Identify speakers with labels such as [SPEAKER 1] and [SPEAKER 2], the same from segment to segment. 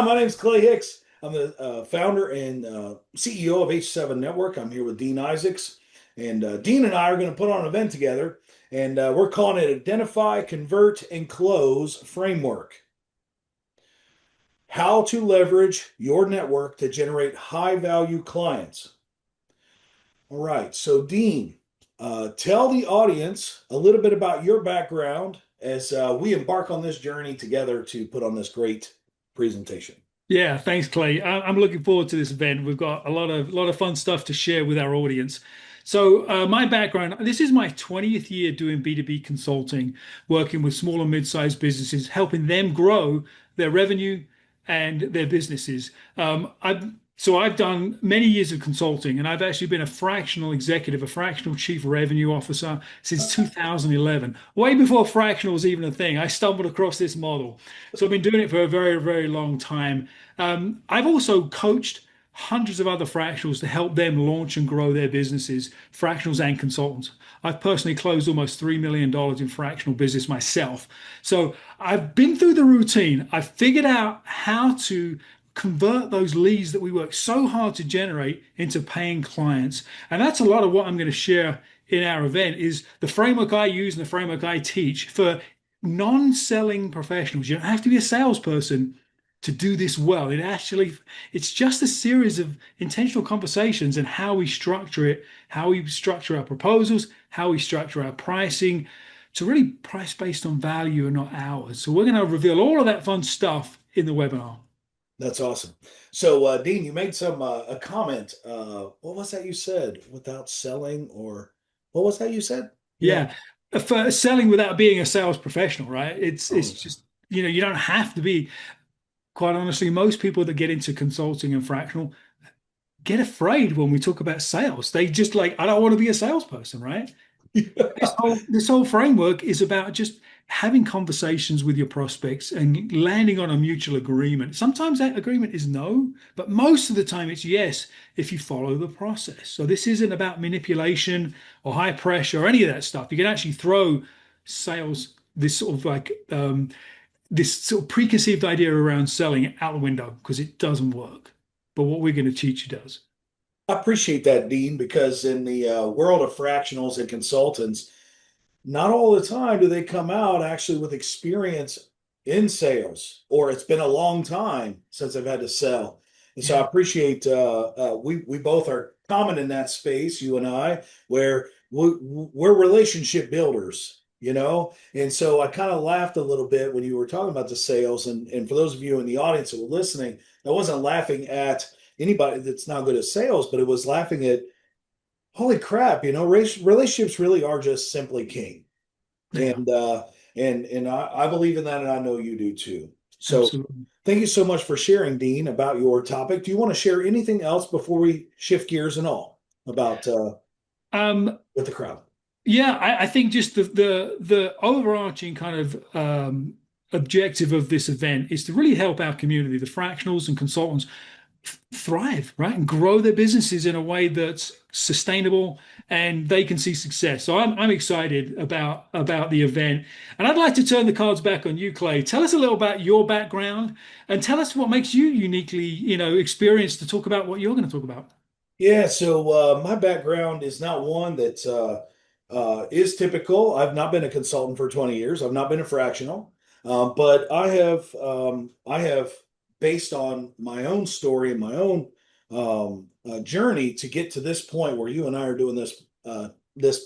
[SPEAKER 1] Hi, my name is Clay Hicks. I'm the founder and CEO of H7 Network. I'm here with Dean Isaacs. And Dean and I are going to put on an event together, and we're calling it Identify, Convert, and Close Framework. How to leverage your network to generate high value clients. All right. So, Dean, tell the audience a little bit about your background as we embark on this journey together to put on this great presentation.
[SPEAKER 2] Yeah, thanks, Clay. I'm looking forward to this event. We've got a lot of fun stuff to share with our audience. So, my background, this is my 20th year doing B2B consulting, working with small and mid-sized businesses, helping them grow their revenue and their businesses. I've done many years of consulting, and I've actually been a fractional executive, a fractional chief revenue officer since 2011, way before fractional was even a thing. I stumbled across this model. So I've been doing it for a very, very long time. I've also coached hundreds of other fractionals to help them launch and grow their businesses, fractionals and consultants. I've personally closed almost $3 million in fractional business myself. So I've been through the routine. I've figured out how to convert those leads that we work so hard to generate into paying clients. And that's a lot of what I'm going to share in our event is the framework I use and the framework I teach for non-selling professionals. You don't have to be a salesperson to do this well. It's just a series of intentional conversations and how we structure it, how we structure our proposals, how we structure our pricing to really price based on value and not hours. So we're going to reveal all of that fun stuff in the webinar.
[SPEAKER 1] That's awesome. So, Dean, you made some a comment. What was that you said? Without selling, or what was that you said? You know,
[SPEAKER 2] Yeah. For selling without being a sales professional, right? It's
[SPEAKER 1] oh,
[SPEAKER 2] just, you don't have to be, quite honestly, most people that get into consulting and fractional get afraid when we talk about sales. They just like, I don't want to be a salesperson, right? This
[SPEAKER 1] yeah.
[SPEAKER 2] whole framework is about just having conversations with your prospects and landing on a mutual agreement. Sometimes that agreement is no, but most of the time it's yes if you follow the process. So this isn't about manipulation or high pressure or any of that stuff. You can actually throw sales, this sort of preconceived idea around selling out the window because it doesn't work. But what we're going to teach you does.
[SPEAKER 1] I appreciate that, Dean, because in the world of fractionals and consultants, not all the time do they come out actually with experience in sales, or it's been a long time since I've had to sell. And so I
[SPEAKER 2] Yeah.
[SPEAKER 1] appreciate we both are common in that space, you and I, where we're relationship builders, you know. And so I kind of laughed a little bit when you were talking about the sales, and for those of you in the audience that were listening, I wasn't laughing at anybody that's not good at sales, but it was laughing at holy crap, you know, relationships really are just simply king.
[SPEAKER 2] They are.
[SPEAKER 1] And I believe in that, and I know you do too. So
[SPEAKER 2] Absolutely.
[SPEAKER 1] thank you so much for sharing, Dean, about your topic. Do you want to share anything else before we shift gears and all about
[SPEAKER 2] Um,
[SPEAKER 1] with the crowd?
[SPEAKER 2] Yeah, I think just the overarching kind of objective of this event is to really help our community, the fractionals and consultants, thrive, right, and grow their businesses in a way that's sustainable and they can see success. So I'm excited about the event, and I'd like to turn the cards back on you, Clay. Tell us a little about your background and tell us what makes you uniquely, experienced to talk about what you're going to talk about.
[SPEAKER 1] Yeah, so my background is not one that is typical. I've not been a consultant for 20 years. I've not been a fractional, but I have based on my own story and my own journey to get to this point where you and I are doing this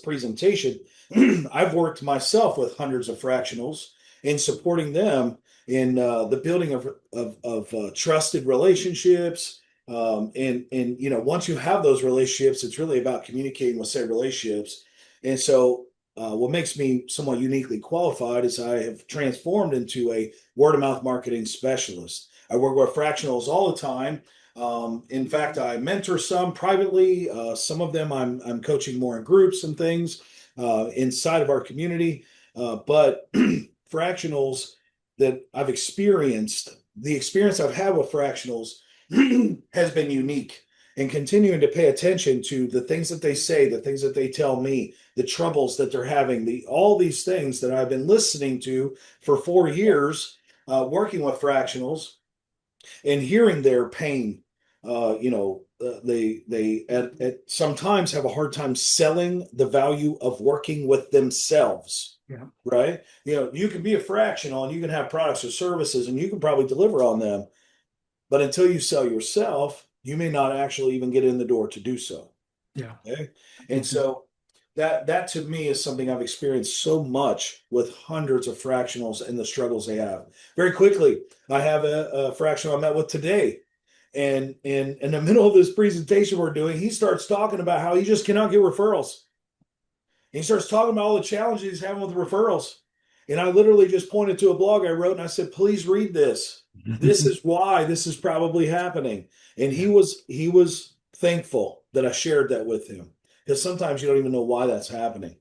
[SPEAKER 1] presentation. I've worked myself with hundreds of fractionals in supporting them in the building of trusted relationships, and once you have those relationships, it's really about communicating with said relationships. And so what makes me somewhat uniquely qualified is I have transformed into a word of mouth marketing specialist. I work with fractionals all the time. In fact, I mentor some privately. Some of them I'm coaching more in groups and things inside of our community. But fractionals that I've experienced, the experience I've had with fractionals has been unique, and continuing to pay attention to the things that they say, the things that they tell me, the troubles that they're having, all these things that I've been listening to for 4 years, working with fractionals. and hearing their pain. They sometimes have a hard time selling the value of working with themselves,
[SPEAKER 2] Yeah.
[SPEAKER 1] right? You can be a fractional and you can have products or services and you can probably deliver on them, but until you sell yourself, you may not actually even get in the door to do so.
[SPEAKER 2] Yeah.
[SPEAKER 1] Okay. And
[SPEAKER 2] Makes sense.
[SPEAKER 1] so that to me is something I've experienced so much with hundreds of fractionals and the struggles they have. Very quickly, I have a fractional I met with today. And in the middle of this presentation we're doing, he starts talking about how he just cannot get referrals. And he starts talking about all the challenges he's having with referrals. And I literally just pointed to a blog I wrote and I said, please read this. This is why this is probably happening. And
[SPEAKER 2] Yeah.
[SPEAKER 1] he was thankful that I shared that with him. Because sometimes you don't even know why that's happening.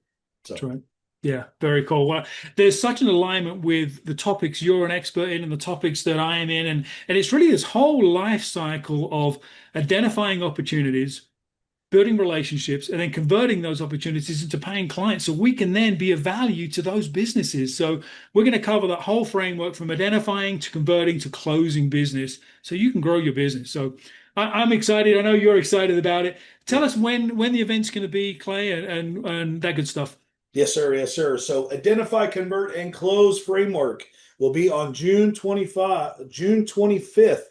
[SPEAKER 2] That's
[SPEAKER 1] So
[SPEAKER 2] right. Yeah, very cool. Well, there's such an alignment with the topics you're an expert in and the topics that I am in. And it's really this whole life cycle of identifying opportunities, building relationships, and then converting those opportunities into paying clients so we can then be of value to those businesses. So we're going to cover that whole framework from identifying to converting to closing business so you can grow your business. So I'm excited. I know you're excited about it.
[SPEAKER 1] yeah.
[SPEAKER 2] Tell us when the event's going to be, Clay, and that good stuff.
[SPEAKER 1] Yes, sir. Yes, sir. So identify, convert, and close framework will be on June 25th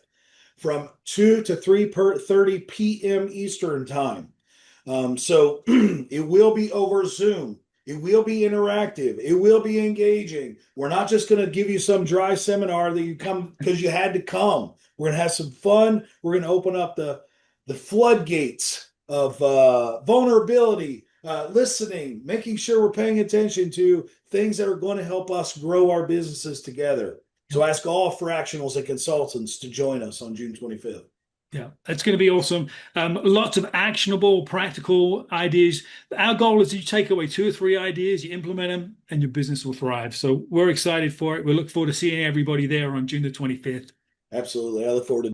[SPEAKER 1] from 2 to 3:30 p.m. Eastern time. So it will be over Zoom. It will be interactive. It will be engaging. We're not just going to give you some dry seminar that you come because you had to come. We're going to have some fun. We're going to open up the floodgates of vulnerability, listening, making sure we're paying attention to things that are going to help us grow our businesses together. So ask all fractionals and consultants to join us on June 25th.
[SPEAKER 2] Yeah, it's going to be awesome. Lots of actionable, practical ideas. Our goal is you take away two or three ideas, you implement them, and your business will thrive. So we're excited for it. We look forward to seeing everybody there on June the 25th.
[SPEAKER 1] Absolutely. I look forward to